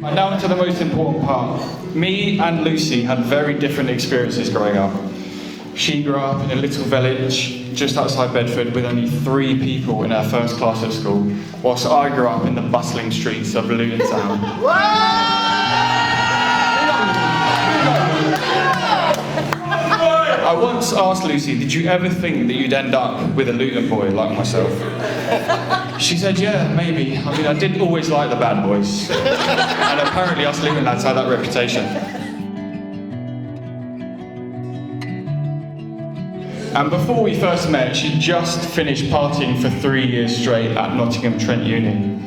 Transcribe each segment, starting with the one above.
And now to the most important part. Me and Lucy had very different experiences growing up. She grew up in a little village just outside Bedford with only 3 people in her first class at school, whilst I grew up in the bustling streets of Luton Town. I once asked Lucy, did you ever think that you'd end up with a Luton boy like myself? She said, yeah, maybe. I mean, I did always like the bad boys. And apparently us Luton lads had that reputation. And before we first met, she just finished partying for 3 years straight at Nottingham Trent Uni.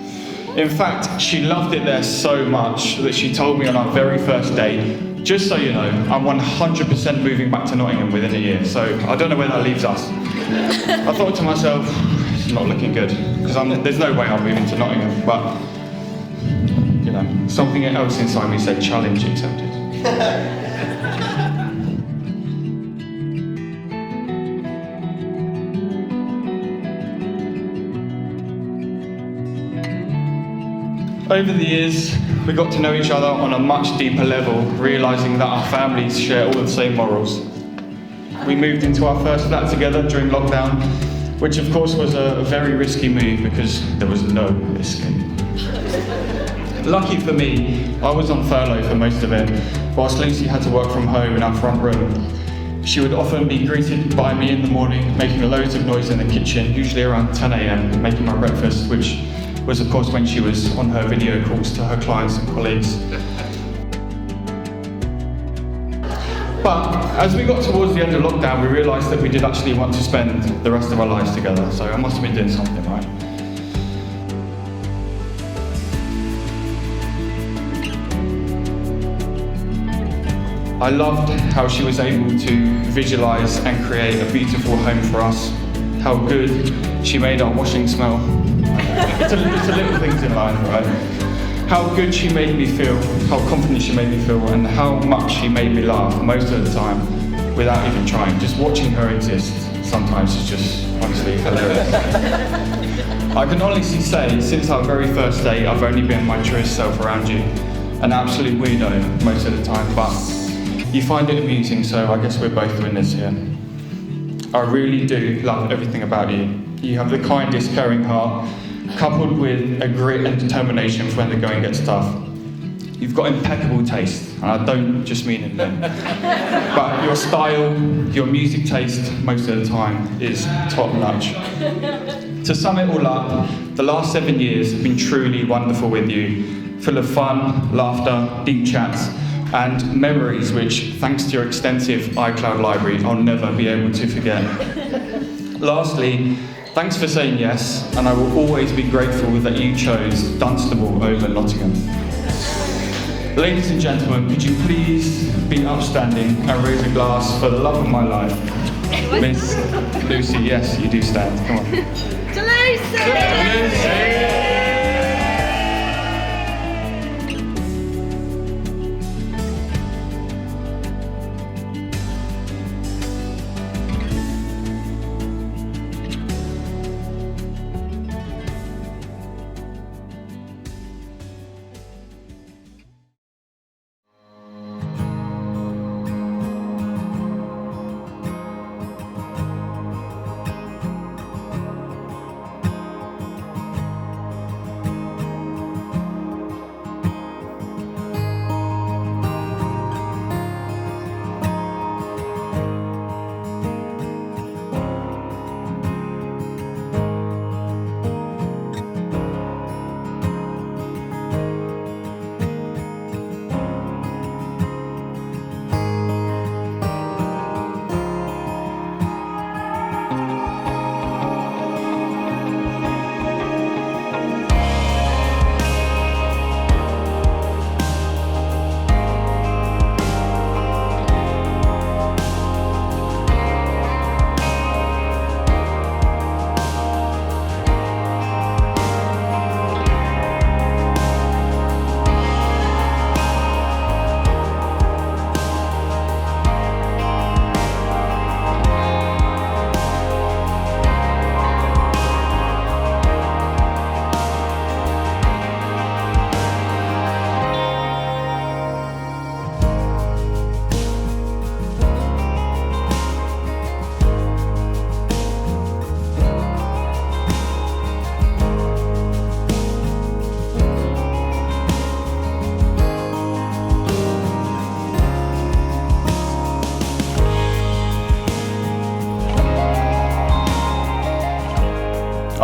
In fact, she loved it there so much that she told me on our very first date, just so you know, I'm 100% moving back to Nottingham within a year, so I don't know where that leaves us. I thought to myself, it's not looking good, because there's no way I'm moving to Nottingham, but, you know, something else inside me said challenge accepted. Over the years, we got to know each other on a much deeper level, realising that our families share all the same morals. We moved into our first flat together during lockdown, which of course was a very risky move because there was no escape. Lucky for me, I was on furlough for most of it, whilst Lucy had to work from home in our front room. She would often be greeted by me in the morning, making loads of noise in the kitchen, usually around 10 a.m, making my breakfast, which was of course when she was on her video calls to her clients and colleagues. But as we got towards the end of lockdown, we realised that we did actually want to spend the rest of our lives together, so I must have been doing something right. I loved how she was able to visualise and create a beautiful home for us, how good she made our washing smell. It's a little things in life, right? How good she made me feel, how confident she made me feel, and how much she made me laugh most of the time without even trying. Just watching her exist sometimes is just honestly hilarious. I can honestly say, since our very first date, I've only been my truest self around you. An absolute weirdo most of the time, but you find it amusing, so I guess we're both winners here. I really do love everything about you. You have the kindest, caring heart, coupled with a grit and determination for when the going gets tough. You've got impeccable taste, and I don't just mean it then. But your style, your music taste, most of the time, is top-notch. To sum it all up, the last 7 years have been truly wonderful with you, full of fun, laughter, deep chats, and memories which, thanks to your extensive iCloud library, I'll never be able to forget. Lastly, thanks for saying yes, and I will always be grateful that you chose Dunstable over Nottingham. Ladies and gentlemen, could you please be upstanding and raise a glass for the love of my life, Miss Lucy? Yes, you do stand. Come on. To Lucy!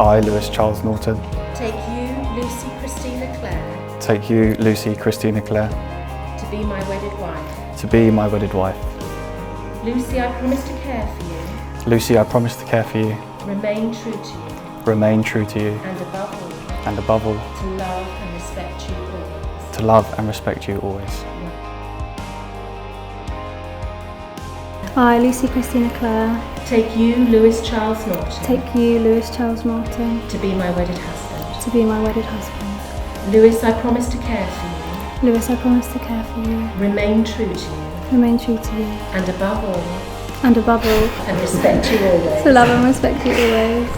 I, Lewis Charles Norton, take you, Lucy Christina Clare, take you, Lucy Christina Clare, to be my wedded wife. to be my wedded wife. Lucy, I promise to care for you, Lucy, I promise to care for you, remain true to you, remain true to you, and above all, and above all, to love and respect you always. to love and respect you always. I, Lucy Christina Clare, take you, Lewis Charles Norton, take you, Lewis Charles Norton, to be my wedded husband. to be my wedded husband. Lewis, I promise to care for Lewis, I promise to care for you, you, remain true to you, remain true to you, and above all, and above all, and respect you always. to love and respect you always.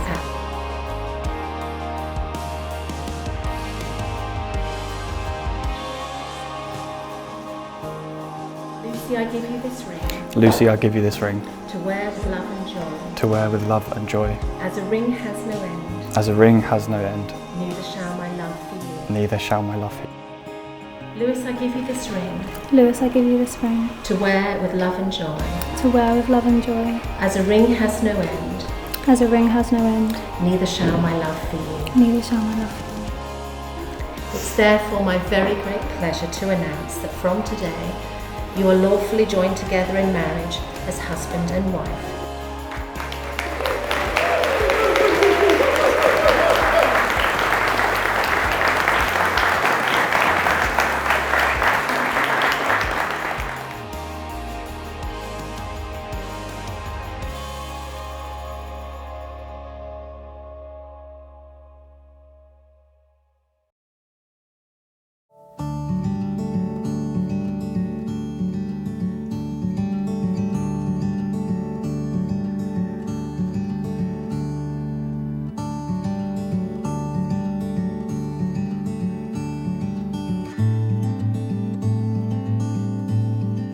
Lucy, I give you this ring, Lucy, I give you this ring, to wear with love and joy. to wear with love and joy. As a ring has no end, As a ring has no end, neither shall my love for you. neither shall my love for you. Lewis, I give you this ring, Lewis, I give you this ring, to wear with love and joy. to wear with love and joy. As a ring has no end, As a ring has no end, neither shall my love for you. neither shall my love for you. It's therefore my very great pleasure to announce that from today, you are lawfully joined together in marriage as husband and wife.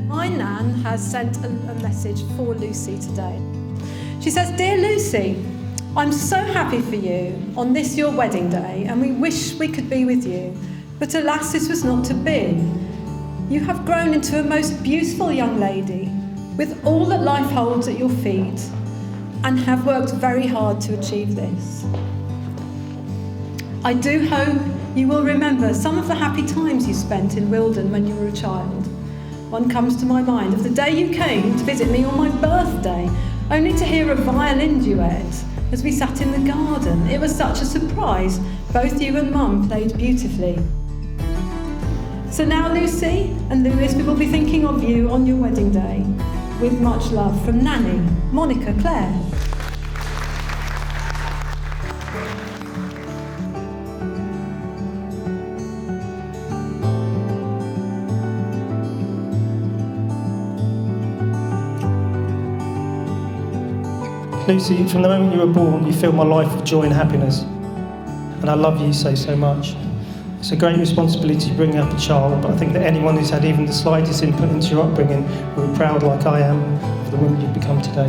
My Nan has sent a message for Lucy today. She says, "Dear Lucy, I'm so happy for you on this your wedding day, and we wish we could be with you, but alas this was not to be. You have grown into a most beautiful young lady with all that life holds at your feet and have worked very hard to achieve this. I do hope you will remember some of the happy times you spent in Wilden when you were a child. One comes to my mind of the day you came to visit me on my birthday, only to hear a violin duet as we sat in the garden. It was such a surprise. Both you and Mum played beautifully. So now, Lucy and Lewis, we will be thinking of you on your wedding day. With much love from Nanny, Monica Clare." Lucy, from the moment you were born, you filled my life with joy and happiness. And I love you so much. It's a great responsibility bringing up a child, but I think that anyone who's had even the slightest input into your upbringing will be proud, like I am, of the woman you've become today.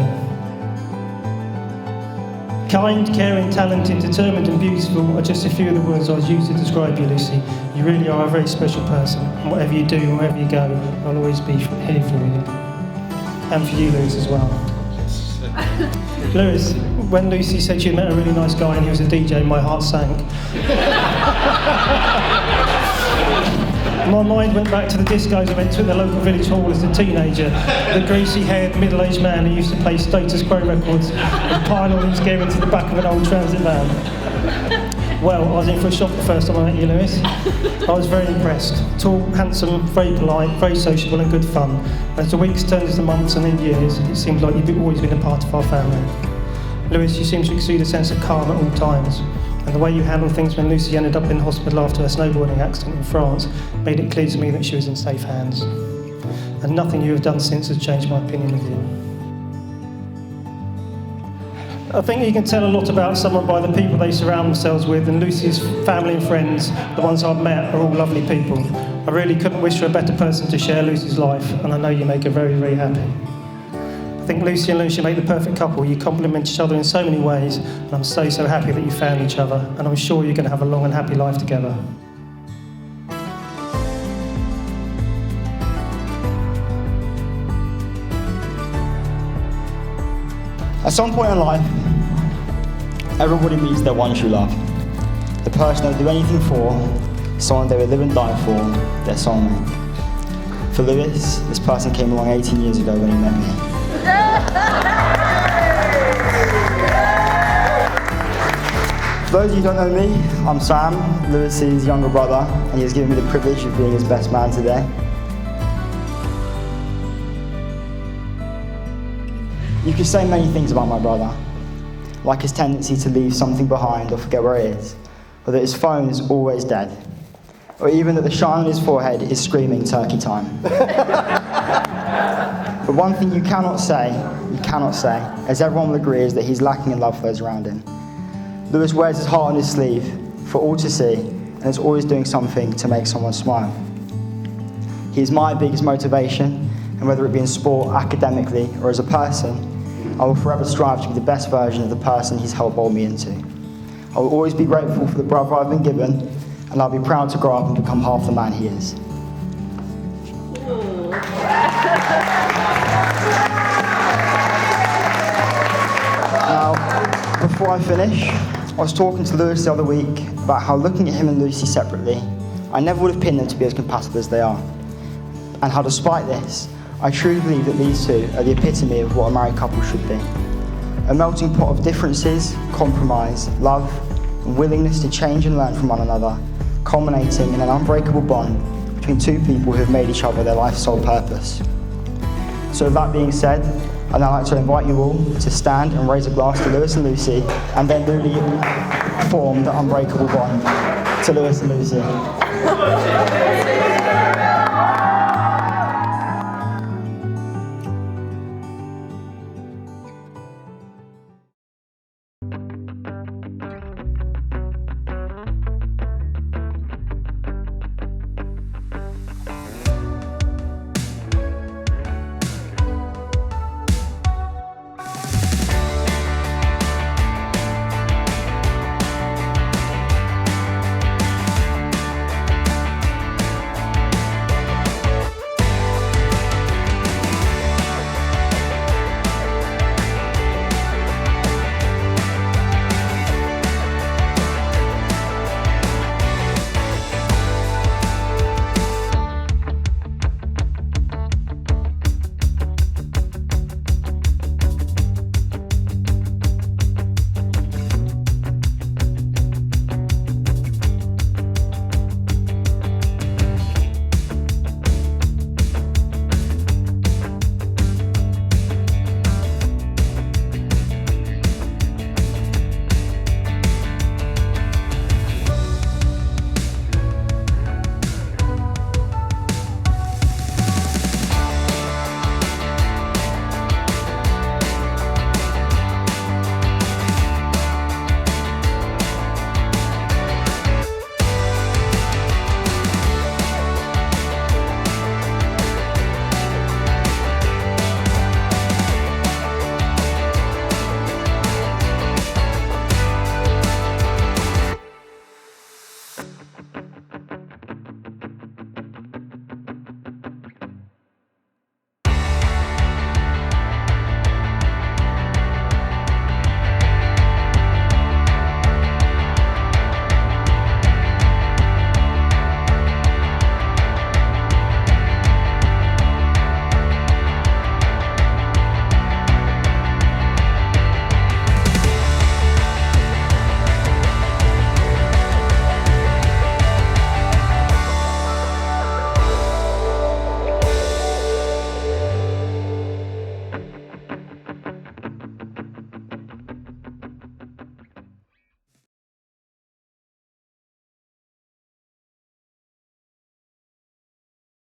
Kind, caring, talented, determined and beautiful are just a few of the words I'd use to describe you, Lucy. You really are a very special person, and whatever you do and wherever you go, I'll always be here for you. And for you, Lewis, as well. Lewis, when Lucy said she'd met a really nice guy and he was a DJ, my heart sank. My mind went back to the discos I went to at the local village hall as a teenager. The greasy-haired, middle-aged man who used to play Status Quo records and pile all his gear into the back of an old transit van. Well, I was in for a shock the first time I met you, Lewis. I was very impressed. Tall, handsome, very polite, very sociable and good fun. As the weeks turned into months and then years, it seemed like you've always been a part of our family. Lewis, you seem to exude a sense of calm at all times, and the way you handled things when Lucy ended up in hospital after her snowboarding accident in France made it clear to me that she was in safe hands. And nothing you have done since has changed my opinion of you. I think you can tell a lot about someone by the people they surround themselves with, and Lucy's family and friends, the ones I've met, are all lovely people. I really couldn't wish for a better person to share Lucy's life, and I know you make her very happy. I think Lucy and Lucy make the perfect couple. You complement each other in so many ways, and I'm so happy that you found each other, and I'm sure you're going to have a long and happy life together. At some point in life, Everybody meets their one true love. The person they would do anything for, someone they would live and die for, their soulmate. For Lewis, this person came along 18 years ago when he met me. For those of you who don't know me, I'm Sam, Lewis's younger brother, and he has given me the privilege of being his best man today. You could say many things about my brother, like his tendency to leave something behind or forget where it is, or that his phone is always dead, or even that the shine on his forehead is screaming turkey time. But one thing you cannot say, as everyone will agree, is that he's lacking in love for those around him. Lewis wears his heart on his sleeve for all to see, and is always doing something to make someone smile. He is my biggest motivation, and whether it be in sport, academically, or as a person, I will forever strive to be the best version of the person he's helped mold me into. I will always be grateful for the brother I've been given, and I'll be proud to grow up and become half the man he is. Now, before I finish, I was talking to Lewis the other week about how looking at him and Lucy separately, I never would have pinned them to be as compatible as they are. And how despite this, I truly believe that these two are the epitome of what a married couple should be. A melting pot of differences, compromise, love, and willingness to change and learn from one another, culminating in an unbreakable bond between two people who have made each other their life's sole purpose. So with that being said, I'd now like to invite you all to stand and raise a glass to Lewis and Lucy, and their newly formed unbreakable bond. To Lewis and Lucy.